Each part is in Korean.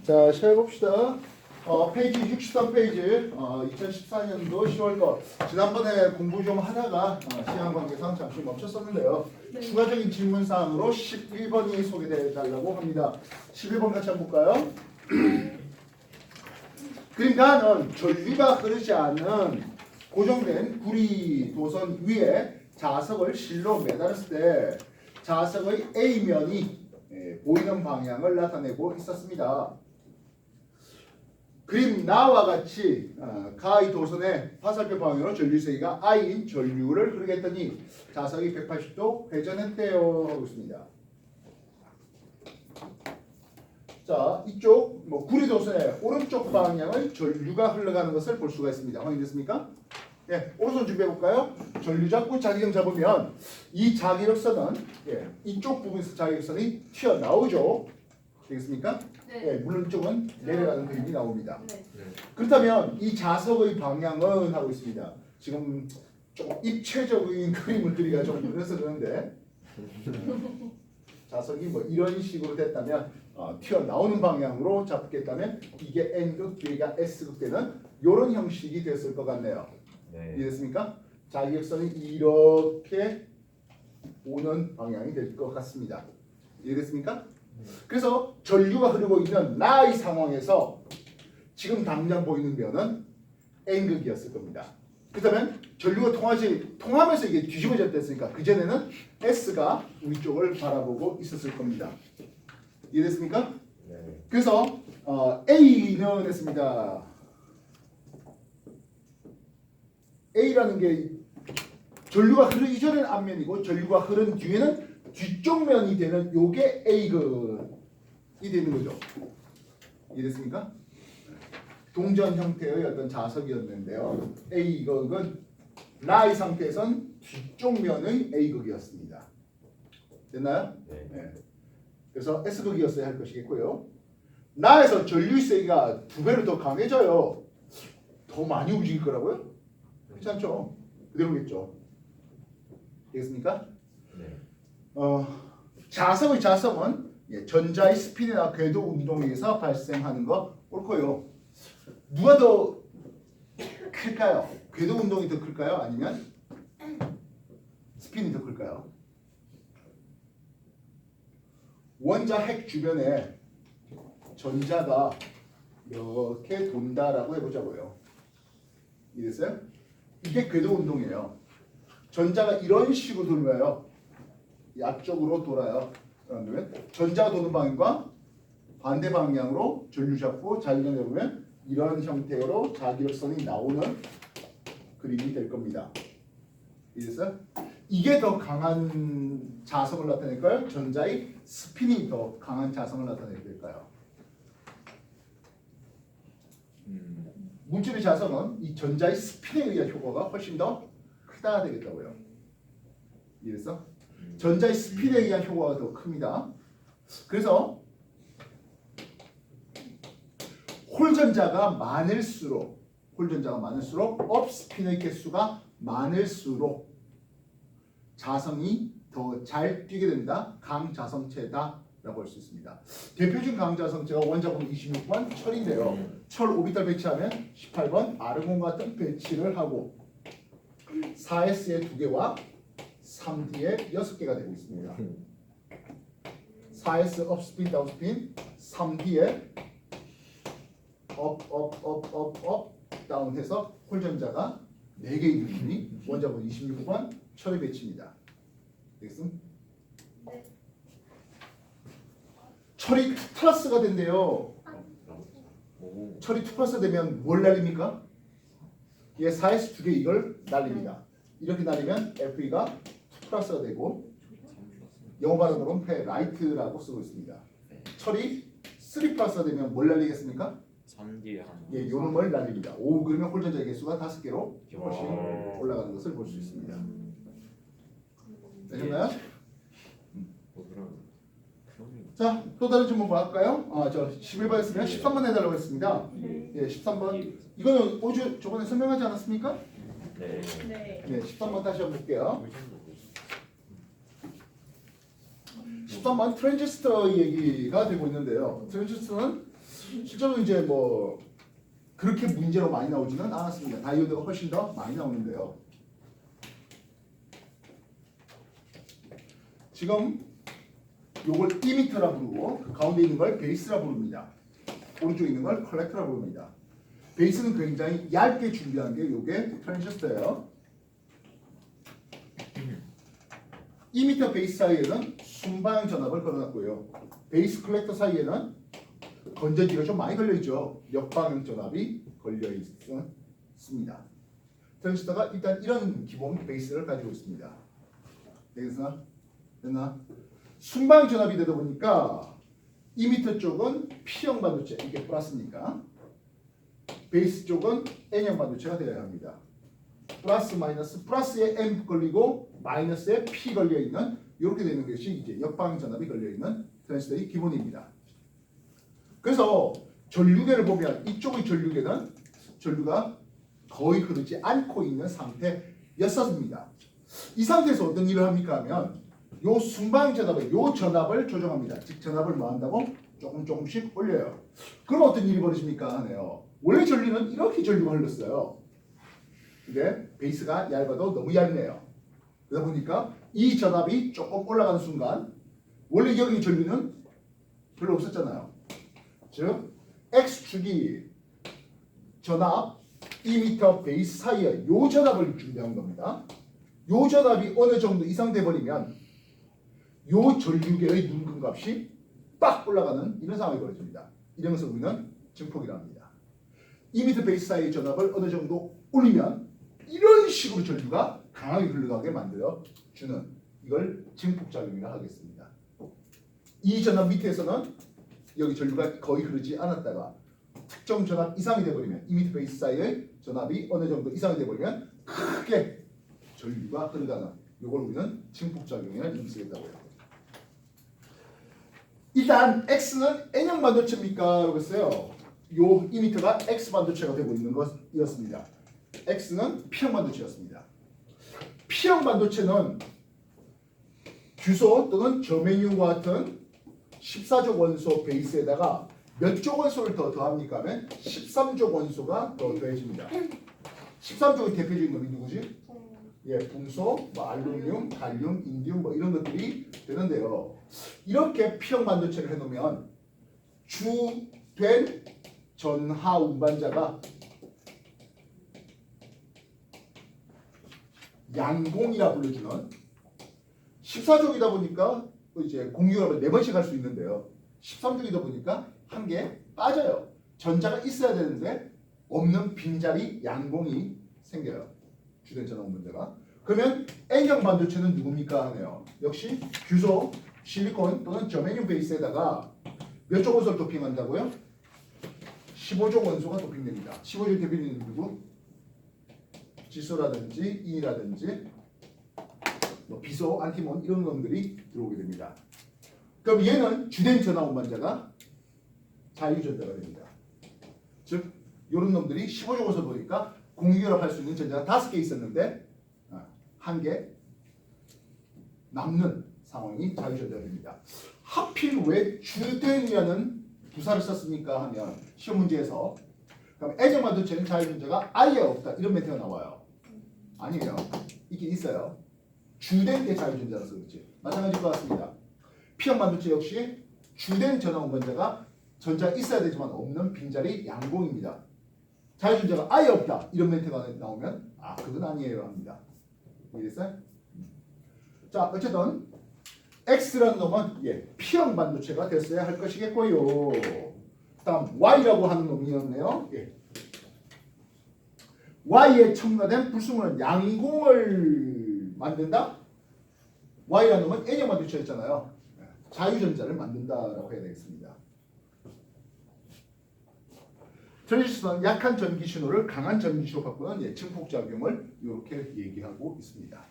자, 시작해 봅시다. 페이지 63페이지 2014년도 10월 거 지난번에 공부 좀 하다가 시간 관계상 잠시 멈췄었는데요. 네. 추가적인 질문 사항으로 11번이 소개되어 달라고 합니다. 11번 같이 한번 볼까요? 그림 나는 전류가 흐르지 않은 고정된 구리 도선 위에 자석을 실로 매달았을 때 자석의 A면이 보이는 방향을 나타내고 있었습니다. 그림 나와 같이 가의 도선의 화살표 방향으로 전류 세기가 I인 전류를 흐르게 했더니 자석이 180도 회전했대요 하고 있습니다. 자, 이쪽 구리 도선의 오른쪽 방향의 전류가 흘러가는 것을 볼 수가 있습니다. 확인됐습니까? 예, 오른손 준비해 볼까요? 전류 잡고 자기경 잡으면 이 자기력선은 이쪽 부분에서 자기력선이 튀어나오죠. 되겠습니까? 네. 예, 물론 이쪽은 내려가는 그림이 나옵니다. 네. 그렇다면 이 자석의 방향은 하고 있습니다. 지금 조금 입체적인 그림을 그리기가 좀 그래서 그런데 자석이 이런 식으로 됐다면 튀어나오는 방향으로 잡겠다면 이게 N극, 뒤가 S극 되는 이런 형식이 됐을 것 같네요. 네. 이해됐습니까? 자기력선이 이렇게 오는 방향이 될 것 같습니다. 이해됐습니까? 그래서 전류가 흐르고 있는 나의 상황에서 지금 당장 보이는 면은 N극이었을 겁니다. 그렇다면 전류가 통하면서 이게 뒤집어졌댔으니까 그전에는 S가 우리 쪽을 바라보고 있었을 겁니다. 이해됐습니까? 네. 그래서 A는 했습니다. A라는 게 전류가 흐르기 전에는 앞면이고 전류가 흐른 뒤에는 뒤쪽 면이 되는 요게 A극이 되는 거죠. 이해됐습니까? 동전 형태의 어떤 자석이었는데요. A극은 나의 상태에선 뒤쪽 면의 A극이었습니다. 됐나요? 네. 네. 그래서 S극이었어야 할 것이겠고요. 나에서 전류 세기가 2배로 더 강해져요. 더 많이 움직일 거라고요? 그렇지 않죠? 그대로겠죠. 되겠습니까? 네. 자석의 자성은 전자의 스핀이나 궤도 운동에 의해서 발생하는 거 옳고요. 누가 더 클까요? 궤도 운동이 더 클까요? 아니면 스핀이 더 클까요? 원자 핵 주변에 전자가 이렇게 돈다라고 해보자고요. 이랬어요? 이게 궤도 운동이에요. 전자가 이런 식으로 돌아요. 앞쪽으로 돌아요. 그러면 전자가 도는 방향과 반대 방향으로 전류 잡고 자기경 잡으면 이런 형태로 자기력선이 나오는 그림이 될 겁니다. 이해됐어요? 이게 더 강한 자성을 나타낼까요? 전자의 스핀이 더 강한 자성을 나타낼까요? 물질의 자성은 이 전자의 스핀에 의한 효과가 훨씬 더 크다 되겠다고요. 이해됐어? 전자의 스핀에 의한 효과가 더 큽니다. 그래서 홀전자가 많을수록 업스핀의 개수가 많을수록 자성이 더 잘 뛰게 된다. 강자성체다라고 할 수 있습니다. 대표적인 강자성체가 원자번 26번 철인데요. 철 오비탈 배치하면 18번 아르곤 같은 배치를 하고 4S의 2개와 3D의 6개가 되고 있습니다. 4S 업스핀 다운스핀 3D의 업 다운해서 홀전자가 4개 있는 원자번 26번 철의 배치입니다. 되겠습니까? 네. 철이 2 플러스가 된대요. 오. 철이 2 플러스 되면 뭘 날립니까? 얘 4S 2개 이걸 날립니다. 이렇게 날리면 FE가 2 플러스가 되고 영어 발음으로는 페라이트라고 쓰고 있습니다. 철이 3 플러스가 되면 뭘 날리겠습니까? 3D에 한. 예, 요놈을 날립니다. 오, 그러면 홀전자 개수가 5개로 훨씬 와. 올라가는 것을 볼 수 있습니다. 되셨나요? 그럼 자, 또 다른 질문 뭐 할까요? 저 11번 했으면 13번 해달라고 했습니다. 네. 예, 13번. 이거는 오주 저번에 설명하지 않았습니까? 네. 네. 네, 13번 다시 한번 볼게요. 13번 트랜지스터 얘기가 되고 있는데요. 트랜지스터는 실제로 이제 뭐 그렇게 문제로 많이 나오지는 않았습니다. 다이오드가 훨씬 더 많이 나오는데요. 지금 요걸 이미터라 부르고 그 가운데 있는 걸 베이스라 부릅니다. 오른쪽에 있는 걸 컬렉터라 부릅니다. 베이스는 굉장히 얇게 준비한 게 요게 트랜지스터예요. 2m 베이스 사이에는 순방 전압을 걸어놨고요. 베이스 컬렉터 사이에는 건전지가 좀 많이 걸려있죠. 역방향 전압이 걸려있습니다. 트랜지스터가 일단 이런 기본 베이스를 가지고 있습니다. 됐나? 순방 전압이 되다 보니까 2m 쪽은 P형 반도체, 이게 플러스니까 베이스 쪽은 N형 반도체가 되어야 합니다. 플러스 마이너스, 플러스에 M 걸리고 마이너스에 P 걸려 있는 이렇게 되는 것이 이제 역방 전압이 걸려 있는 트랜지스터의 기본입니다. 그래서 전류계를 보면 이쪽의 전류계는 전류가 거의 흐르지 않고 있는 상태였습니다. 이 상태에서 어떤 일을 합니까 하면 요 순방 전압을 요 전압을 조정합니다. 즉 전압을 뭐 한다고 조금씩 올려요. 그럼 어떤 일이 벌어집니까 하네요. 원래 전류는 이렇게 전류가 흘렀어요. 근데 베이스가 얇아도 너무 얇네요. 그러다 보니까 이 전압이 조금 올라가는 순간 원래 여기 전류는 별로 없었잖아요. 즉 X축이 전압 2m 베이스 사이에 요 전압을 준비한 겁니다. 요 전압이 어느 정도 이상 돼 버리면 요 전류계의 눈금값이 빡 올라가는 이런 상황이 벌어집니다. 이런 것을 우리는 증폭이라고 합니다. 2m 베이스 사이의 전압을 어느 정도 올리면 이런 식으로 전류가 강하게 흘러가게 만들어 주는 이걸 증폭작용이라 하겠습니다. 이 전압 밑에서는 여기 전류가 거의 흐르지 않았다가 특정 전압 이상이 되어버리면 2m 베이스 사이의 전압이 어느 정도 이상이 되어버리면 크게 전류가 흐르가는 이걸 우리는 증폭작용이라 이렇게 쓰겠다고요. 일단 X는 N형 반도체입니까? 라고 했어요. 요 2m가 X 반도체가 되고 있는 것이었습니다. X는 P형 반도체였습니다. P형 반도체는 규소 또는 저메뇽과 같은 14족 원소 베이스에다가 몇 족 원소를 더 더합니까 하면 13족 원소가 더 더해집니다. 13족의 대표적인 놈이 누구지? 예, 붕소, 뭐 알루미늄, 갈륨, 인디움 뭐 이런 것들이 되는데요. 이렇게 P형 반도체를 해놓으면 주된 전하 운반자가 양공이라 불러주는 14족이다 보니까 이제 공유합을 4번씩 할 수 있는데요. 13족이다 보니까 한 개 빠져요. 전자가 있어야 되는데 없는 빈자리 양공이 생겨요. 주된 전하 운반자가. 그러면 N형 반도체는 누굽니까 하네요. 역시 규소, 실리콘 또는 저메뇽 베이스에다가 몇 족 원소를 도핑한다고요? 15족 원소가 도핑됩니다. 15족 대표님은 누구? 지소라든지 인이라든지 뭐 비소, 안티몬 이런 놈들이 들어오게 됩니다. 그럼 얘는 주된 전하 운반자가 자유전자가 됩니다. 즉 이런 놈들이 15족 원소 보니까 공유결합할 수 있는 전자가 5개 있었는데 한 개 남는 상황이 자유전자가 됩니다. 하필 왜 주된이라는 부사를 썼습니까 하면 시험 문제에서 그럼 N형 반도체는 자유전자가 아예 없다 이런 멘트가 나와요. 아니에요. 있긴 있어요. 주된 게 자유전자라서 그렇지. 마찬가지일 것 같습니다. P형 반도체 역시 주된 전하 운반자가 전자가 있어야 되지만 없는 빈자리 양공입니다. 자유전자가 아예 없다 이런 멘트가 나오면 그건 아니에요 합니다. 이해됐어요? 자 어쨌든 X라는 놈은 P형 반도체가 됐어야 할 것이겠고요. 다음 Y라고 하는 놈이었네요. Y에 첨가된 불순물은 양공을 만든다? Y라는 놈은 N형 반도체였잖아요. 자유전자를 만든다라고 해야 되겠습니다. 트랜지스터는 약한 전기 신호를 강한 전기 신호로 바꾸는 증폭작용을 이렇게 얘기하고 있습니다.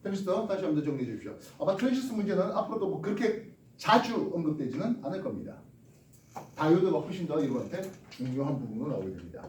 트랜지스터 다시 한번 더 정리해 주십시오. 아마 트랜지스터 문제는 앞으로도 뭐 그렇게 자주 언급되지는 않을 겁니다. 다이오드가 훨씬 더 이분한테 중요한 부분으로 나오게 됩니다.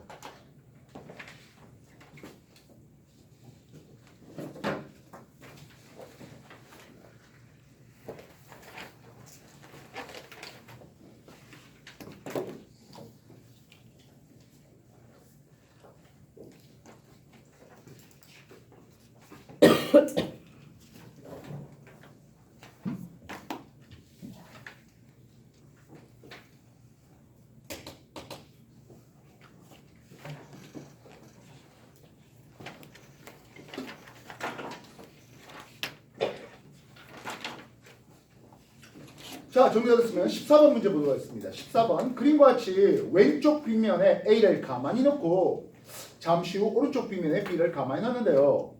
자, 정리가 됐으면 14번 문제 보도록 하겠습니다. 14번 그림과 같이 왼쪽 빗면에 A를 가만히 놓고 잠시 후 오른쪽 빗면에 B를 가만히 놨는데요.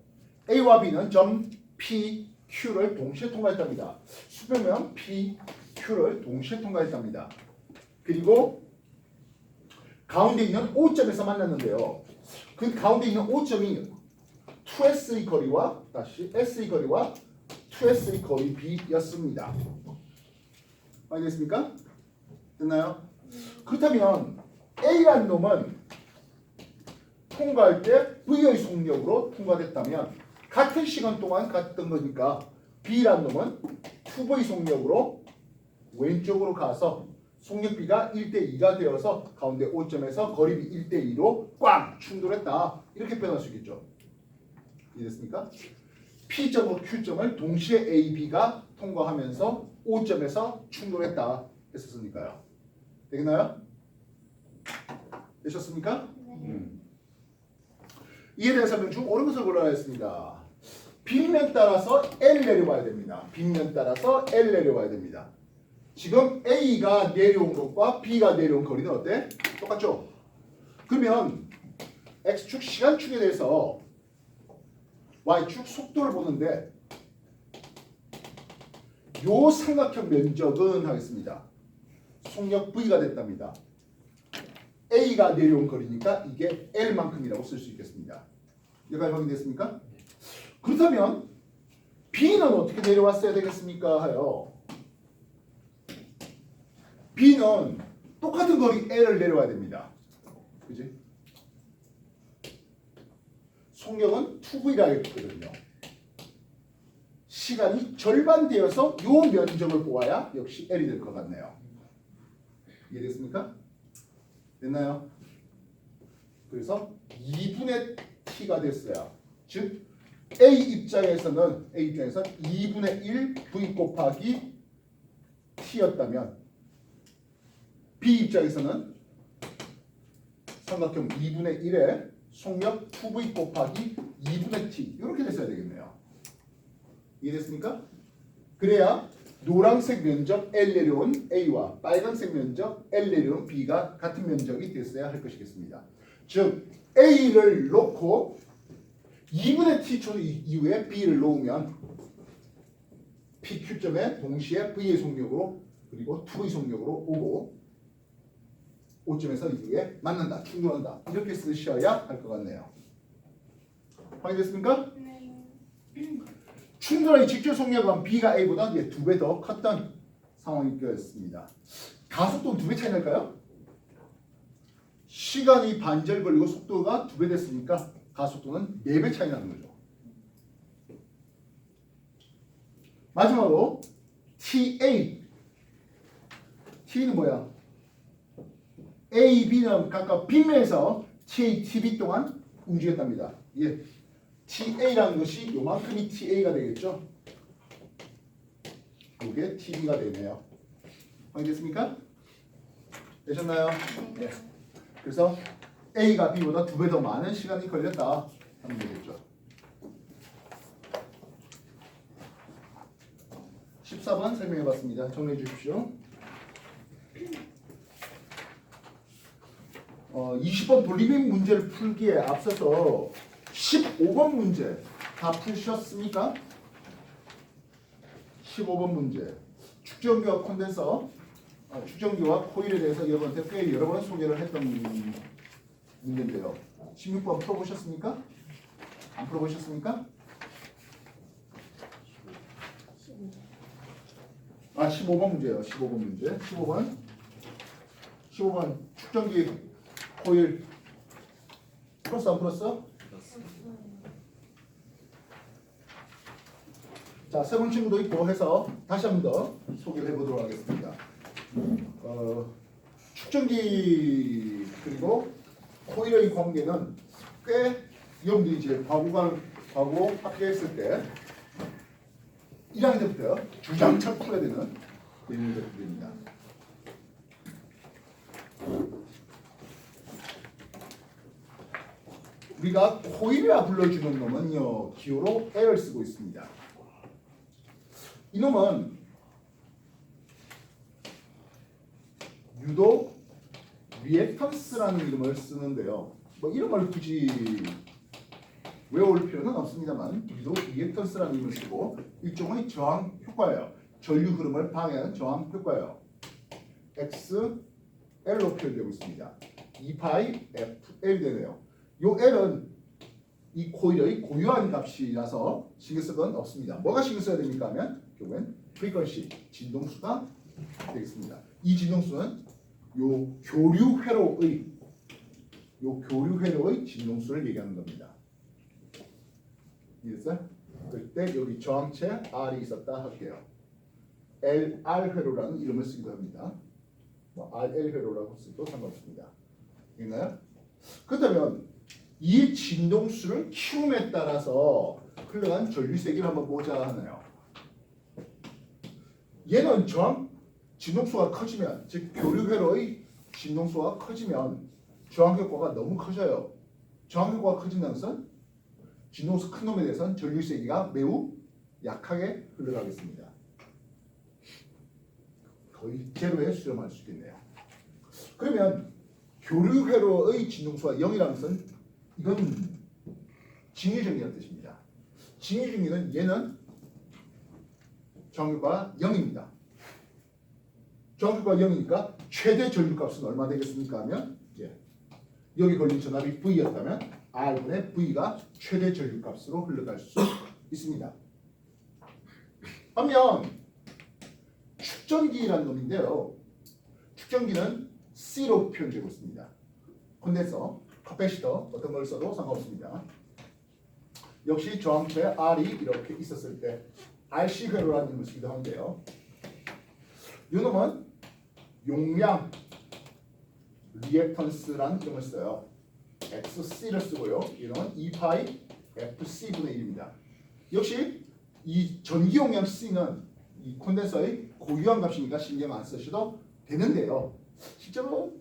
A와 B는 점 P, Q를 동시에 통과했답니다. 수평면 P, Q를 동시에 통과했답니다. 그리고 가운데 있는 O점에서 만났는데요. 그 가운데 있는 O점이 2S의 거리와 다시 S의 거리와 2S의 거리 B였습니다. 알겠습니까? 됐나요? 그렇다면 A라는 놈은 통과할 때 V의 속력으로 통과됐다면 같은 시간 동안 갔던 거니까 B라는 놈은 2V 속력으로 왼쪽으로 가서 속력 B가 1대2가 되어서 가운데 O점에서 거리 B 1대2로 꽝 충돌했다. 이렇게 표현할 수 있겠죠. 이해됐습니까? P점과 Q점을 동시에 A, B가 통과하면서 O점에서 충돌했다 했었으니까요. 되겠나요? 되셨습니까? 이에 대한 설명 중 옳은 것을 골라야 했습니다. 빗면 따라서 L 내려와야 됩니다. 빗면 따라서 L 내려와야 됩니다. 지금 A가 내려온 것과 B가 내려온 거리는 어때? 똑같죠? 그러면 X축 시간축에 대해서 Y축 속도를 보는데 요 삼각형 면적은 하겠습니다. 속력 V가 됐답니다. A가 내려온 거리니까 이게 L만큼이라고 쓸 수 있겠습니다. 여기까지 확인됐습니까? 그렇다면 B는 어떻게 내려왔어야 되겠습니까? 하여 B는 똑같은 거리 L을 내려와야 됩니다. 그지? 속력은 2V라 했거든요. 시간이 절반 되어서 요 면적을 보아야 역시 L이 될 것 같네요. 이해됐습니까? 됐나요? 그래서 2분의 T가 됐어요. 즉 A 입장에서는 2분의 1 V 곱하기 T였다면 B 입장에서는 삼각형 2분의 1에 속력 2V 곱하기 2분의 T 이렇게 됐어야 되겠네요. 이해됐습니까? 그래야 노란색 면적 L 내려온 A와 빨간색 면적 L 내려온 B가 같은 면적이 됐어야 할 것이겠습니다. 즉 A를 놓고 2분의 T초 이후에 B를 놓으면 PQ점에 동시에 V의 속력으로 그리고 2의 속력으로 오고 O점에서 이후에 만난다, 충돌한다 이렇게 쓰셔야 할 것 같네요. 확인됐습니까? 충돌의 직접 속력은 B가 A보다 2배 더 컸던 상황이 되었습니다. 가속도는 2배 차이 날까요? 시간이 반절 걸리고 속도가 2배 됐으니까 가속도는 4배 차이 나는 거죠. 마지막으로 TA T는 뭐야? A, B는 각각 빗면에서 TA, TB 동안 움직였답니다. 예. TA라는 것이 요만큼이 TA가 되겠죠? 이게 TB가 되네요. 확인됐습니까? 되셨나요? 네. 그래서 A가 B보다 2배 더 많은 시간이 걸렸다 하면 되겠죠. 14번 설명해봤습니다. 정리해 주십시오. 20번 돌리빙 문제를 풀기에 앞서서 15번 문제 다 푸셨습니까? 15번 문제 축전기와 콘덴서 축전기와 코일에 대해서 여러분한테 꽤 여러 번 소개를 했던 문제인데요. 16번 풀어보셨습니까? 안 풀어보셨습니까? 15번 문제예요. 15번 문제. 15번 축전기 코일 풀었어 안 풀었어? 자, 새로운 친구도 있고 해서 다시 한 번 더 소개를 해보도록 하겠습니다. 축전기 그리고 코일의 관계는 꽤 여러분들이 이제 과거관 하고 합격했을 때 1학년 때부터 주장창 풀어야 되는 내용들입니다. 우리가 코일이라 불러주는 놈은요 기호로 L을 쓰고 있습니다. 이놈은 유독 리액턴스라는 이름을 쓰는데요. 뭐 이름을 굳이 외울 필요는 없습니다만 유독 리액턴스라는 이름을 쓰고 일종의 저항 효과예요. 전류 흐름을 방해하는 저항 효과예요. X, L로 표현되고 있습니다. 2파이 F, L 되네요. 요 L은 이 코일의 고유한 값이라서 신경 쓸 건 없습니다. 뭐가 신경 써야 됩니까 하면 결국엔 프리퀀시, 진동수가 되겠습니다. 이 진동수는 요 교류 회로의 진동수를 얘기하는 겁니다. 이해됐어요? 그때 여기 저항체 R이 있었다 할게요. LR 회로라는 이름을 쓰기도 합니다. 뭐 RL 회로라고 써도 상관없습니다. 있나요? 그렇다면 이 진동수를 키움에 따라서 흘러간 전류 세기를 한번 보자 하나요? 얘는 저항 진동수가 커지면, 즉 교류 회로의 진동수가 커지면 저항 효과가 너무 커져요. 저항 효과가 커진다는 것은 진동수 큰 놈에 대해서는 전류 세기가 매우 약하게 흘러가겠습니다. 거의 제로에 수렴할 수 있겠네요. 그러면 교류 회로의 진동수가 0이라는 것은 이건 징유정리라는 뜻입니다. 징유정리는 얘는 저항효과가 0입니다. 저항효과가 0이니까 최대 전류값은 얼마 되겠습니까 하면 여기 걸린 전압이 V였다면 R분의 V가 최대 전류값으로 흘러갈 수 있습니다. 반면 축전기라는 놈인데요. 축전기는 C로 표현되고 있습니다. 콘덴서, 카패시터 어떤 걸 써도 상관없습니다. 역시 저항체 R이 이렇게 있었을 때 RC 회로라는 이름을 쓰기도 하는데요. 이 놈은 용량 리액턴스라는 이름을 써요. XC를 쓰고요. 이 놈은 2파이 FC분의 1입니다. 역시 이 전기 용량 C는 이 콘덴서의 고유한 값이니까 신경 안 쓰셔도 되는데요. 실제로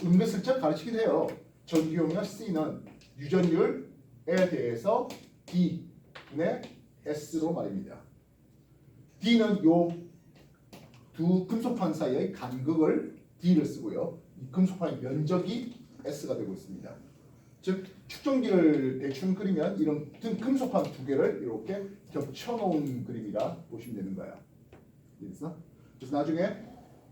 은근슬쩍 가르치긴 해요. 전기 용량 C는 유전율에 대해서 D분의 S로 말입니다. D는 요 두 금속판 사이의 간극을 D를 쓰고요. 이 금속판의 면적이 S가 되고 있습니다. 즉 축전기를 대충 그리면 이런 금속판 두 개를 이렇게 겹쳐놓은 그림이라 보시면 되는 거예요. 그래서 나중에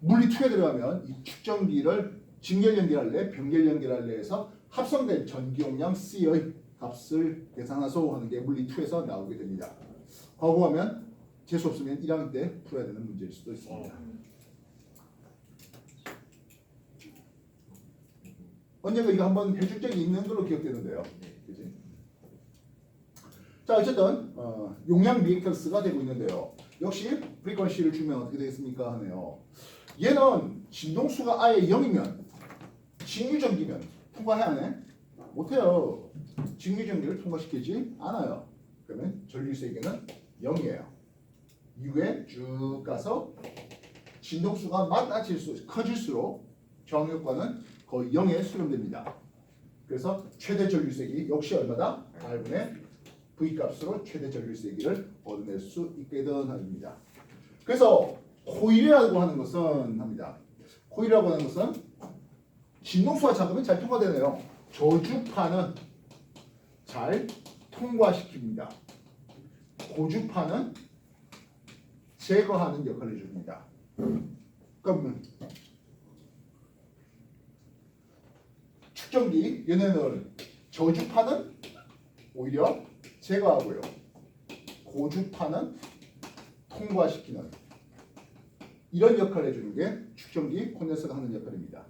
물리 2에 들어가면 이 축전기를 직렬 연결할래, 병렬 연결할래 해서 합성된 전기 용량 C의 값을 계산하소 하는 게 물리 2에서 나오게 됩니다. 과거하면 재수 없으면 1학년 때 풀어야 되는 문제일 수도 있습니다. 언젠가 이거 한번 해줄 적이 있는 걸로 기억되는데요. 그치? 자, 어쨌든 용량 리액턴스가 되고 있는데요. 역시 프리퀀시를 주면 어떻게 되겠습니까 하네요. 얘는 진동수가 아예 0이면 직류전기면 통과해야 하네? 못해요. 직류전기를 통과시키지 않아요. 그러면 전류세기는 0이에요. 이후에 쭉 가서 진동수가 커질수록 저항효과는 거의 0에 수렴됩니다. 그래서 최대 전류세기 역시 얼마다? R분의 V값으로 최대 전류세기를 얻어낼 수 있게 되는 합니다. 그래서 코일이라고 하는 것은 코일이라고 하는 것은 진동수가 작으면 잘 통과되네요. 저주파는 잘 통과시킵니다. 고주파는 제거하는 역할을 해줍니다. 그러면 축전기 얘네는 저주파는 오히려 제거하고요. 고주파는 통과시키는 이런 역할을 해주는 게 축전기 콘덴서가 하는 역할입니다.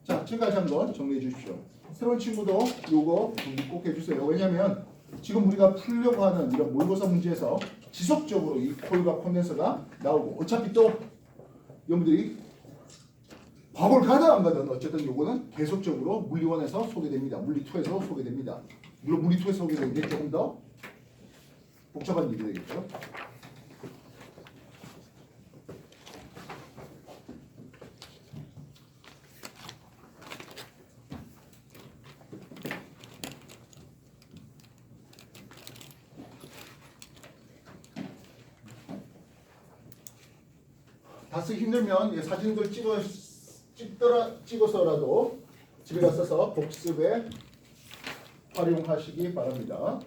자, 지금까지 한번 정리해 주십시오. 새로운 친구도 요거 정리 꼭 해주세요. 왜냐하면 지금 우리가 풀려고 하는 이런 모의고사 문제에서 지속적으로 이 코일과 콘덴서가 나오고 어차피 또 여러분들이 과거를 가든 안 가든 어쨌든 요거는 계속적으로 물리 1에서 소개됩니다. 물리 2에서 소개됩니다. 물론 물이 통해서 오게 되는 게 조금 더 복잡한 일이 되겠죠. 다 쓰기 힘들면 이 사진들 찍어서라도 집에 가서 복습에 활용하시기 바랍니다.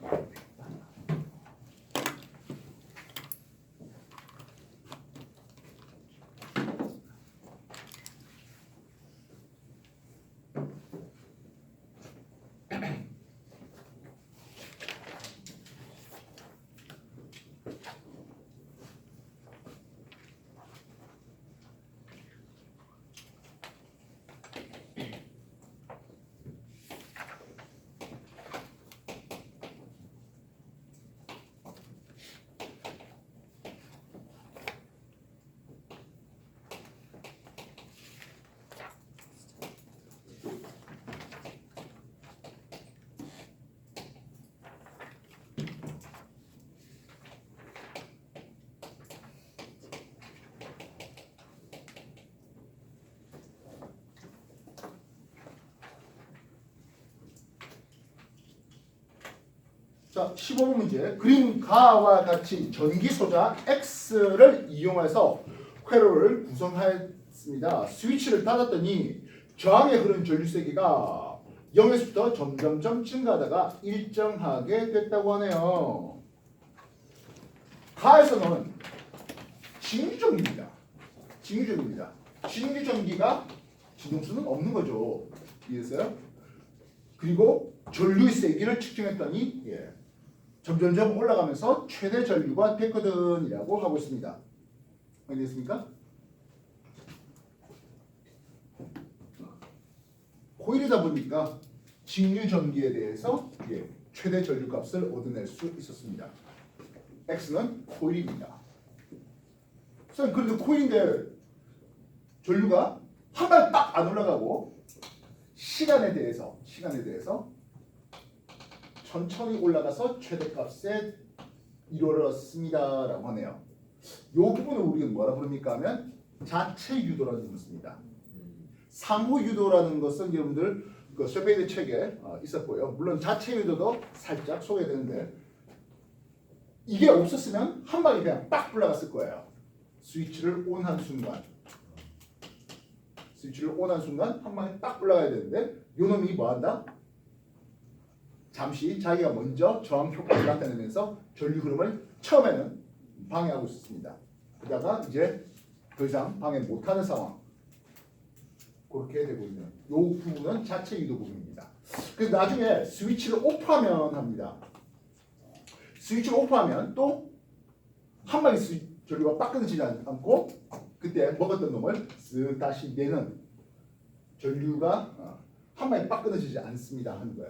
자, 15번 문제. 그림 가와 같이 전기 소자 X를 이용해서 회로를 구성하였습니다. 스위치를 닫았더니 저항에 흐르는 전류세기가 0에서부터 점점점 증가하다가 일정하게 됐다고 하네요. 가에서는 진유전기입니다. 진유전기입니다. 진유전기가 진동수는 없는 거죠. 이해했어요? 그리고 전류의 세기를 측정했더니 점점점 올라가면서 최대 전류가 됐거든이라고 하고 있습니다. 알겠습니까? 코일이다 보니까 직류 전기에 대해서 최대 전류값을 얻어낼 수 있었습니다. X는 코일입니다. 선생님, 그런데 코일인데 전류가 한 발 딱 안 올라가고 시간에 대해서 천천히 올라가서 최대값에 이르렀습니다라고 하네요. 이 부분을 우리가 뭐라 부릅니까 하면 자체 유도라는 것을 씁니다. 상호 유도라는 것은 여러분들 그 셰페이드 책에 있었고요. 물론 자체 유도도 살짝 소개되는데 이게 없었으면 한 방에 그냥 딱 올라갔을 거예요. 스위치를 온한 순간 한 방에 딱 올라가야 되는데 요 놈이 뭐한다? 잠시 자기가 먼저 저항 효과를 나타내면서 전류 흐름을 처음에는 방해하고 있었습니다. 그러다가 이제 더 이상 방해 못하는 상황, 그렇게 되고 있는 이 부분은 자체 유도 부분입니다. 그래서 나중에 스위치를 오프하면 합니다. 스위치를 오프하면 또 한 방에 전류가 딱 끊어지지 않고 그때 먹었던 놈을 쓱 다시 내는 전류가 한 방에 딱 끊어지지 않습니다 하는 거예요.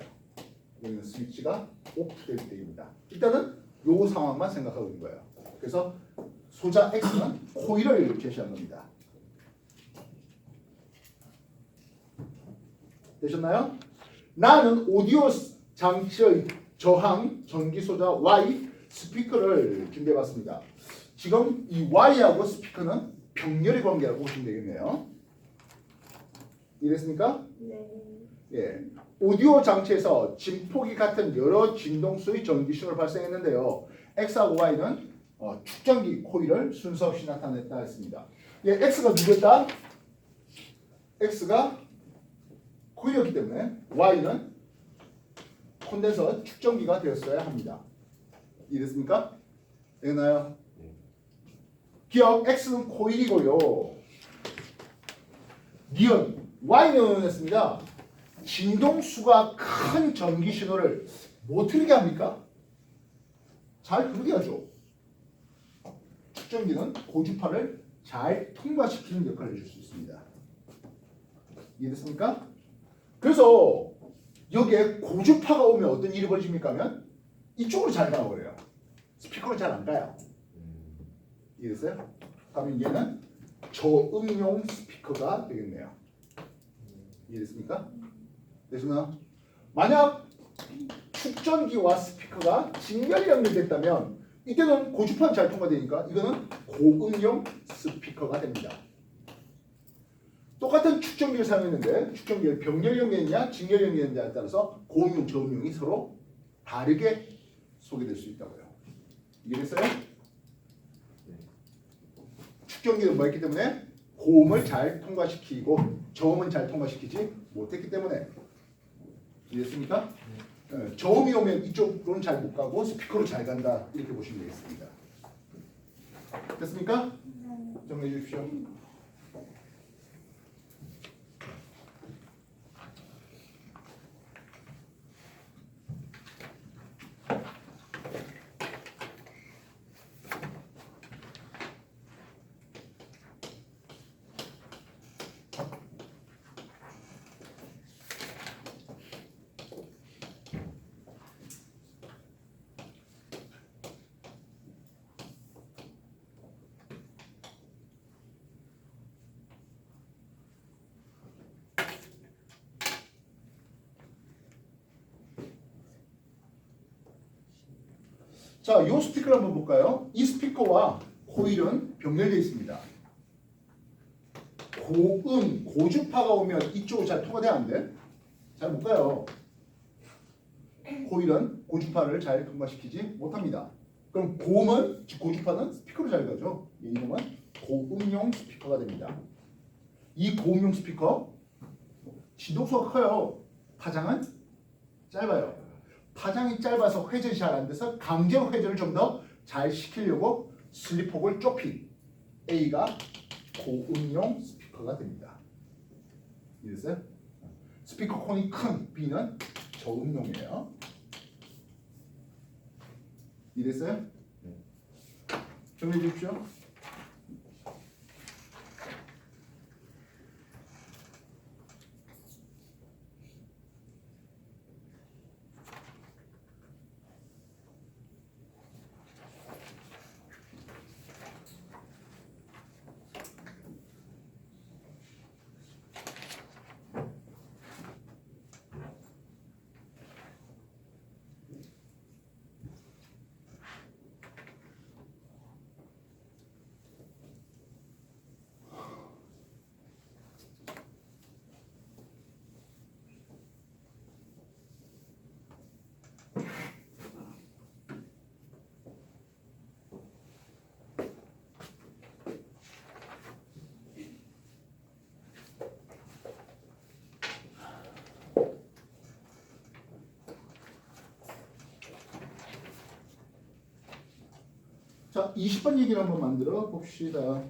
여기는 스위치가 오프될 때입니다. 일단은 요 상황만 생각하고 있는 거예요. 그래서 소자 X는 코일을 제시한 겁니다. 되셨나요? 나는 오디오 장치의 저항 전기 소자 Y 스피커를 준비해봤습니다. 지금 이 Y하고 스피커는 병렬의 관계라고 보시면 되겠네요. 이해됐습니까? 네. 오디오 장치에서 진폭이 같은 여러 진동수의 전기신호를 발생했는데요. X하고 Y는 축전기 코일을 순서 없이 나타냈다 했습니다. X가 누구였다? X가 코일이었기 때문에 Y는 콘덴서 축전기가 되었어야 합니다. 이해됐습니까? 되나요? 기억 X는 코일이고요. 니은 Y는 했습니다. 진동수가 큰 전기 신호를 못 흐르게 합니까? 잘 흐르게 하죠. 축전기는 고주파를 잘 통과시키는 역할을 해줄 수 있습니다. 이해됐습니까? 그래서 여기에 고주파가 오면 어떤 일이 벌어집니까 하면 이쪽으로 잘 가버려요. 스피커로 잘 안 가요. 이해됐어요? 그러면 얘는 저음용 스피커가 되겠네요. 이해됐습니까? 그래서 만약 축전기와 스피커가 직렬 연결됐다면 이때는 고주파는 잘 통과되니까 이거는 고음용 스피커가 됩니다. 똑같은 축전기를 사용했는데 축전기를 병렬 연결이냐 직렬 연결이냐에 따라서 고음용 저음용이 서로 다르게 소개될 수 있다고요. 이해됐어요? 축전기는 뭐였기 때문에 고음을 잘 통과시키고 저음은 잘 통과시키지 못했기 때문에. 이해됐습니까? 저음이 오면 이쪽으로는 잘 못 가고 스피커로 잘 간다 이렇게 보시면 되겠습니다. 됐습니까? 정리해 주십시오. 자, 이 스피커를 한번 볼까요? 이 스피커와 코일은 병렬되어 있습니다. 고음, 고주파가 오면 이쪽으로 잘 통과돼야 안 돼? 잘 못 가요. 코일은 고주파를 잘 통과시키지 못합니다. 그럼 고음은, 즉 고주파는 스피커로 잘 가죠. 이놈은 고음용 스피커가 됩니다. 이 고음용 스피커 진동수가 커요. 파장은 짧아요. 파장이 짧아서 회전이 잘 안 돼서 강제로 회전을 좀 더 잘 시키려고 슬립폭을 좁힌 A가 고음용 스피커가 됩니다. 이해됐어요? 스피커 콘이 큰 B는 저음용이에요. 이해됐어요? 정리해 주십시오. 자, 20번 얘기를 한번 만들어 봅시다.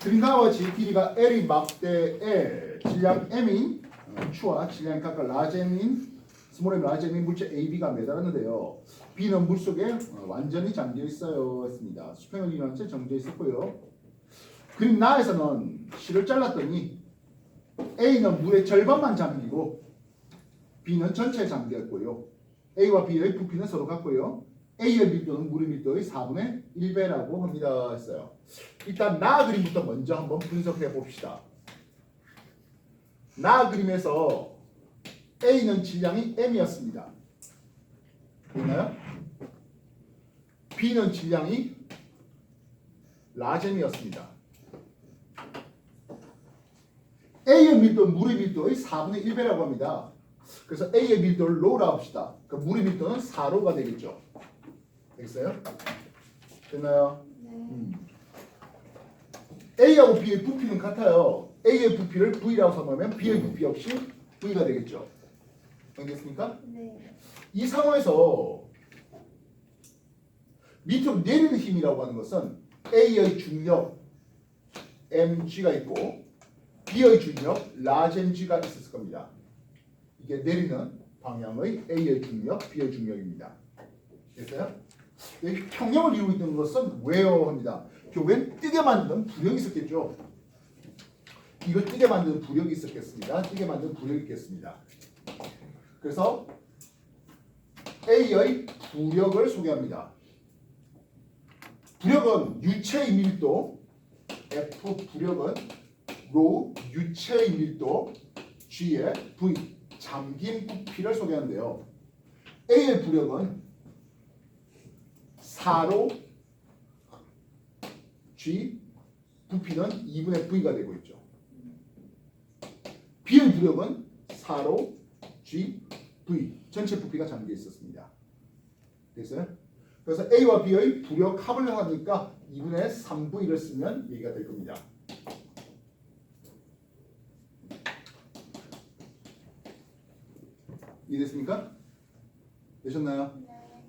그림과 같이 길이가 L이 막대 L, 질량 M인 추와 질량이 각각 라지 M인 스몰 M, 라지 M인 물체 AB가 매달았는데요. B는 물속에 완전히 잠겨 있어요 했습니다. 수평을 이용한 채 정져 있었고요. 그림 나에서는 실을 잘랐더니 A는 물의 절반만 잠기고 B는 전체에 잠겼고요. A와 B의 부피는 서로 같고요. A의 밀도는 물의 밀도의 4분의 1배라고 합니다 했어요. 일단 나 그림부터 먼저 한번 분석해 봅시다. 나 그림에서 A는 질량이 M이었습니다. 보이나요? B는 질량이 라젠이었습니다. A의 밀도는 물의 밀도의 4분의 1배라고 합니다. 그래서 A의 밀도를 로우라 합시다. 그 물의 밀도는 4로가 되겠죠. 되겠어요? 됐나요? 네. A하고 B의 부피는 같아요. A의 부피를 V라고 삼으면 B의 부피 역시 V가 되겠죠. 알겠습니까? 네. 이 상황에서 밑으로 내리는 힘이라고 하는 것은 A의 중력 mg가 있고 B의 중력 라지 mg가 있었을 겁니다. 이게 내리는 방향의 A의 중력, B의 중력입니다. 됐어요? 여기 평형을 이루고 있는 것은 왜요? 합니다. 결국엔 뜨게 만드는 부력이 있었겠죠. 이걸 뜨게 만드는 부력이 있었겠습니다. 뜨게 만드는 부력이 있겠습니다. 그래서 A의 부력을 소개합니다. 부력은 유체의 밀도, F 부력은 로 유체의 밀도 G의 V 잠긴 부피를 소개하는데요. A의 부력은 4로 G 부피는 2분의 V가 되고 있죠. B의 부력은 4로 G V 전체 부피가 잠겨 있었습니다. 됐어요? 그래서 A와 B의 부력 합을 하니까 2분의 3V를 쓰면 얘기가 될 겁니다. 이해됐습니까? 되셨나요?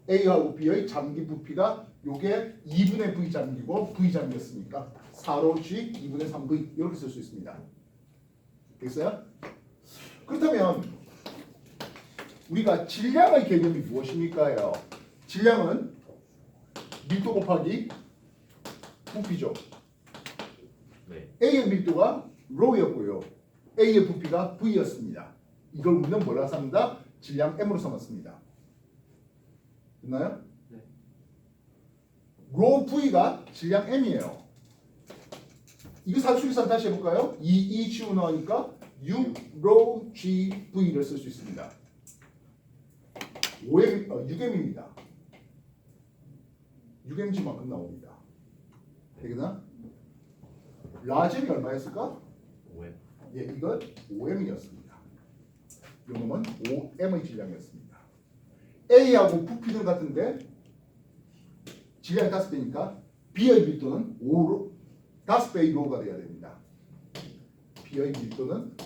A하고 B의 잠긴 부피가 요게 2분의 V 잠기고 V 잠겼으니까 4로 G 2분의 3V 이렇게 쓸 수 있습니다. 됐어요? 그렇다면 우리가 질량의 개념이 무엇입니까요? 질량은 밀도 곱하기 부피죠. 네. A의 밀도가 rho였고요. A의 부피가 V였습니다. 이걸 우리는 뭐라 삼다? 질량 M으로 삼았습니다. 됐나요? 네. rho V가 질량 M이에요. 이거 사수기산 다시 해볼까요? 2 지우 나오니까 6 rho G V를 쓸 수 있습니다. 6M입니다. 6mg만큼 나옵니다. 되겠나? 라잼이 얼마였을까? 5M. 예, 이건 5m이었습니다. 요놈은 5m의 질량이었습니다. A하고 부피들 같은데 질량이 5배니까 B의 밀도는 5로 5배의 로가 돼야 됩니다. B의 밀도는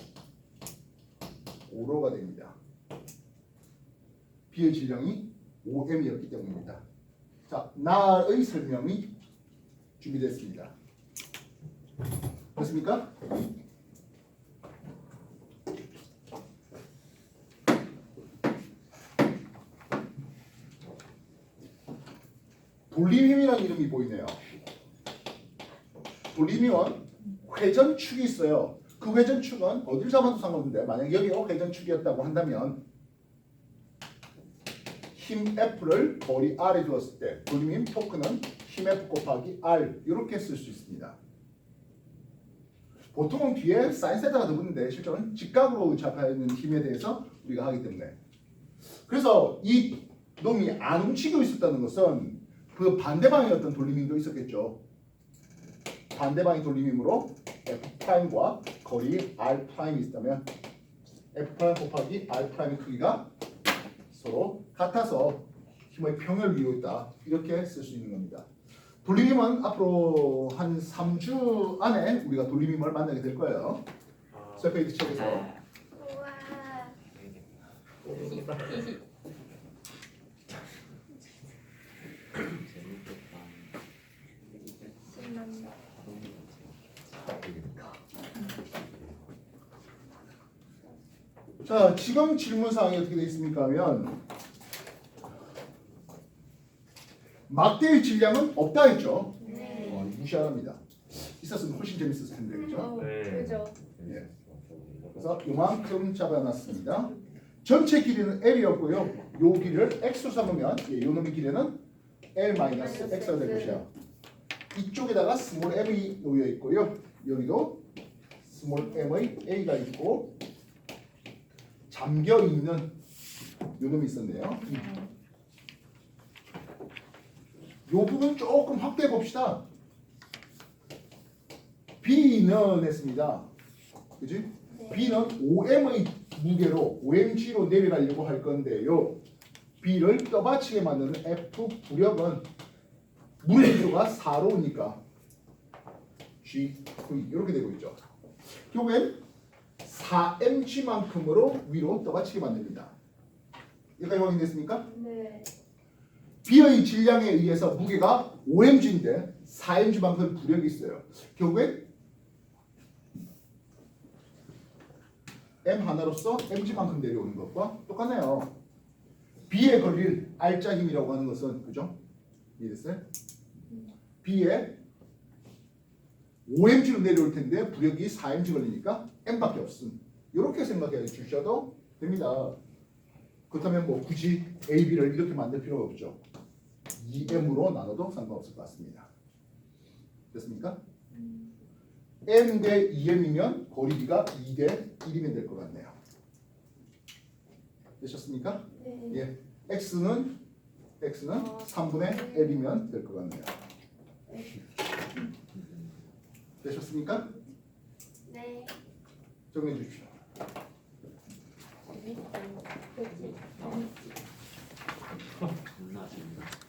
5로가 됩니다. B의 질량이 5m이었기 때문입니다. 자, 나의 설명이 준비됐습니다. 됐습니까? 돌림힘이라는 이름이 보이네요. 돌림힘은 회전축이 있어요. 그 회전축은 어딜 잡아도 상관없는데 만약 여기가 회전축이었다고 한다면 힘 F를 거리 R에 두었을 때 돌림힘 토크는 힘 F 곱하기 R 이렇게 쓸 수 있습니다. 보통은 뒤에 사인 세타가 들어오는데 실제로는 직각으로 잡혀있는 힘에 대해서 우리가 하기 때문에 그래서 이 놈이 안 움직이고 있었다는 것은 그 반대방에 어떤 돌림힘도 있었겠죠. 반대방의 돌림힘으로 F'과 거리 R'이 있다면 F' 곱하기 R'의 크기가 서로 같아서 힘의 평을 이루고 있다. 이렇게 쓸 수 있는 겁니다. 돌림힘은 앞으로 한 3주 안에 우리가 돌림힘을 만나게 될 거예요. 셀페이트 책에서. 우와. 재밌겠다. 신난다. 자, 지금 질문 사항이 어떻게 되어 있습니까 하면 막대의 질량은 없다 했죠. 네. 무시합니다. 있었으면 훨씬 재밌었을 텐데 그죠? 네. 그죠. 예. 그래서 요만큼 잡아놨습니다. 전체 길이는 L이었고요. 요 길이를 X로 삼으면 요 놈의 길이는 L-X가 될 것이야. 이쪽에다가 스몰 m이 놓여 있고요. 여기도 스몰 m의 A가 있고 잠겨 있는 요 놈이 있었네요. 요 부분 조금 확대해 봅시다. B는 했습니다. 그지? 네. B는 5m의 무게로 5mg로 내려가려고 할 건데요. B를 떠받치게 만드는 F 부력은 물의 기로가 4로니까 G, V 이렇게 되고 있죠. 결국엔 4mg만큼으로 위로 떠받치게 만듭니다. 여기까지 확인됐습니까? 네. B의 질량에 의해서 무게가 5mg인데 4mg만큼 부력이 있어요. 결국엔 M 하나로서 mg만큼 내려오는 것과 똑같네요. B에 걸릴 R자 힘이라고 하는 것은 그죠? 이해됐어요? B에 5mg로 내려올 텐데 부력이 4mg 걸리니까 M밖에 없음. 이렇게 생각해 주셔도 됩니다. 그렇다면 뭐 굳이 A, B를 이렇게 만들 필요가 없죠. 2M으로 나눠도 상관없을 것 같습니다. 됐습니까? m 대 2m이면 거리비가 2 대 1이면 될 것 같네요. 되셨습니까? 네. 예. x는 3분의 l이면 될 것 같네요. 되셨습니까? 네. 정리해 주십시오. 재밌어. 그치? 재밌지? 겁나 재밌다.